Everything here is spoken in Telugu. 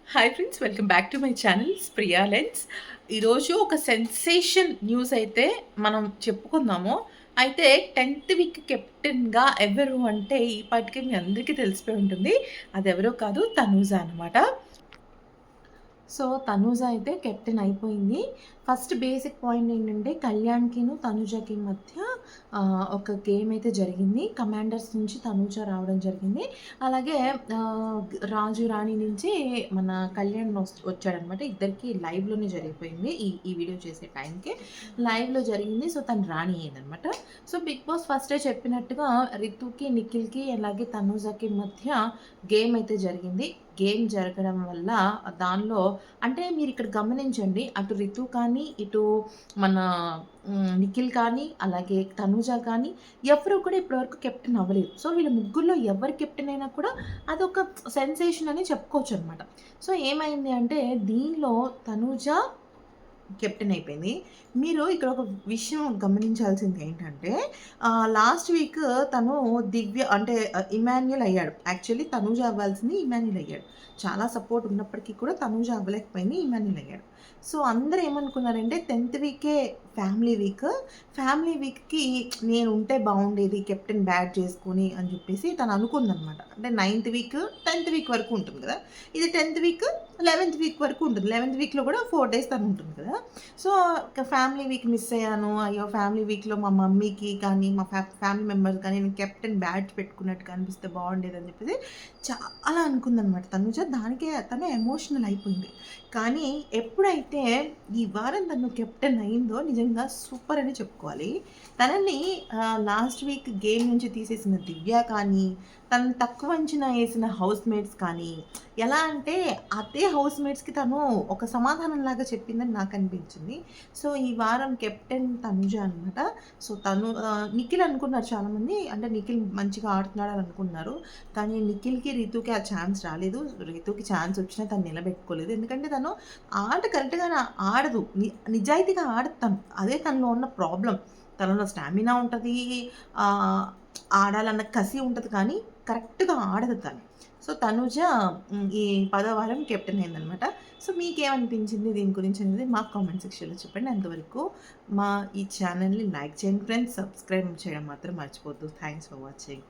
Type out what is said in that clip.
Hi friends, welcome back to my channel Priya lens. ఈరోజు ఒక సెన్సేషన్ న్యూస్ అయితే మనం చెప్పుకుందాము. అయితే 10థ్ వీక్ కెప్టెన్‌గా ఎవరు అంటే ఈ పాటికి మీ అందరికీ తెలిసిపోయి ఉంటుంది. అదెవరో కాదు, తనూజ అనమాట. సో, తనూజ అయితే కెప్టెన్ అయిపోయింది. ఫస్ట్ బేసిక్ పాయింట్ ఏంటంటే కళ్యాణ్‌కిను, తనూజకి మధ్య ఒక గేమ్ అయితే జరిగింది. కమాండర్స్ నుంచి తనూజ రావడం జరిగింది. అలాగే రాజు, రాణి నుంచి మన కళ్యాణ్ వచ్చాడనమాట. ఇద్దరికీ లైవ్‌లోనే జరిగిపోయింది. ఈ ఈ వీడియో చేసే టైంకి లైవ్‌లో జరిగింది. సో, తను రాణి అయిందనమాట. సో, బిగ్ బాస్ ఫస్టే చెప్పినట్టుగా రితుకి, నిఖిల్‌కి అలాగే తనూజకి మధ్య గేమ్ అయితే జరిగింది. గేమ్ జరగడం వల్ల దానిలో అంటే మీరిక్కడ గమనించండి. అటు రితు కానీ, ఇటు మన నిఖిల్ కానీ, అలాగే తనూజ కానీ ఎవరు కూడా ఇప్పటివరకు కెప్టెన్ అవ్వలేదు. సో, వీళ్ళ ముగ్గురిలో ఎవరు కెప్టెన్ అయినా కూడా అదొక సెన్సేషన్ అని చెప్పుకోవచ్చనమాట. సో, ఏమైంది అంటే దీనిలో తనూజ కెప్టెన్ అయిపోయింది. మీరు ఇక్కడ ఒక విషయం గమనించాల్సింది ఏంటంటే లాస్ట్ వీక్ తను దివ్య అంటే ఇమాన్యుయల్ అయ్యాడు. యాక్చువల్లీ తనూజ అవ్వాల్సింది ఇమాన్యుయల్ అయ్యాడు. చాలా సపోర్ట్ ఉన్నప్పటికీ కూడా తనూజ అవ్వలేకపోయింది. ఇమాన్యుయల్ అయ్యాడు. సో, అందరూ ఏమనుకున్నారంటే 10థ్ వీకే ఫ్యామిలీ వీక్. ఫ్యామిలీ వీక్‌కి నేను ఉంటే బాగుండేది కెప్టెన్ బ్యాట్ చేసుకొని అని చెప్పేసి తను అనుకుందనమాట. అంటే 9థ్ వీక్, 10థ్ వీక్ వరకు ఉంటుంది కదా! ఇది 10థ్ వీక్, 11థ్ వీక్ వరకు ఉంటుంది. 11థ్ వీక్‌లో కూడా 4 డేస్ తను ఉంటుంది కదా! సో, ఫ్యామిలీ వీక్ మిస్ అయ్యాను. అయ్యో! ఫ్యామిలీ వీక్‌లో మా మమ్మీకి కానీ, మా ఫ్యామిలీ మెంబర్స్ కానీ నేను కెప్టెన్ బ్యాడ్జ్ పెట్టుకున్నట్టుగా అనిపిస్తే బాగుండేదని చెప్పేసి చాలా అనుకుందనమాట తనుజ. దానికే తను ఎమోషనల్ అయిపోయింది. కానీ ఎప్పుడైతే ఈ వారం తను కెప్టెన్ అయిందో నిజంగా సూపర్ అని చెప్పుకోవాలి. తనని లాస్ట్ వీక్ గేమ్ నుంచి తీసేసిన దివ్య కానీ, తనని తక్కువ అంచనా ఏసిన హౌస్‌మేట్స్ కానీ, ఎలా అంటే అదే హౌస్‌మేట్స్‌కి తను ఒక సమాధానంలాగా చెప్పిందని నాకనిపించింది. సో, ఈ వారం కెప్టెన్ తనుజ అనమాట. సో, తను నిఖిల్ అనుకున్నారు చాలామంది. అంటే నిఖిల్ మంచిగా ఆడుతున్నాడని అనుకున్నారు. కానీ నిఖిల్‌కి, రితుకి ఆ ఛాన్స్ రాలేదు. రితుకి ఛాన్స్ వచ్చినా తను నిలబెట్టుకోలేదు. ఎందుకంటే తను ఆట కరెక్ట్‌గా ఆడదు. నిజాయితీగా ఆడదు తను. అదే తనలో ఉన్న ప్రాబ్లమ్. తనలో స్టామినా ఉంటది. ఆహ్, ఆడాలన్న కసి ఉంటది కానీ కరెక్ట్‌గా ఆడదు తను. సో, తనుజ ఈ 10వ వారం కెప్టెన్ అయిందనమాట. సో, మీకేమనిపించింది దీని గురించి అనేది మాకు కామెంట్ సెక్షన్‌లో చెప్పండి. అంతవరకు మా ఈ ఛానల్‌ని లైక్ చేయండి ఫ్రెండ్స్. సబ్స్క్రైబ్ చేయడం మాత్రం మర్చిపోవద్దు. Thanks for watching.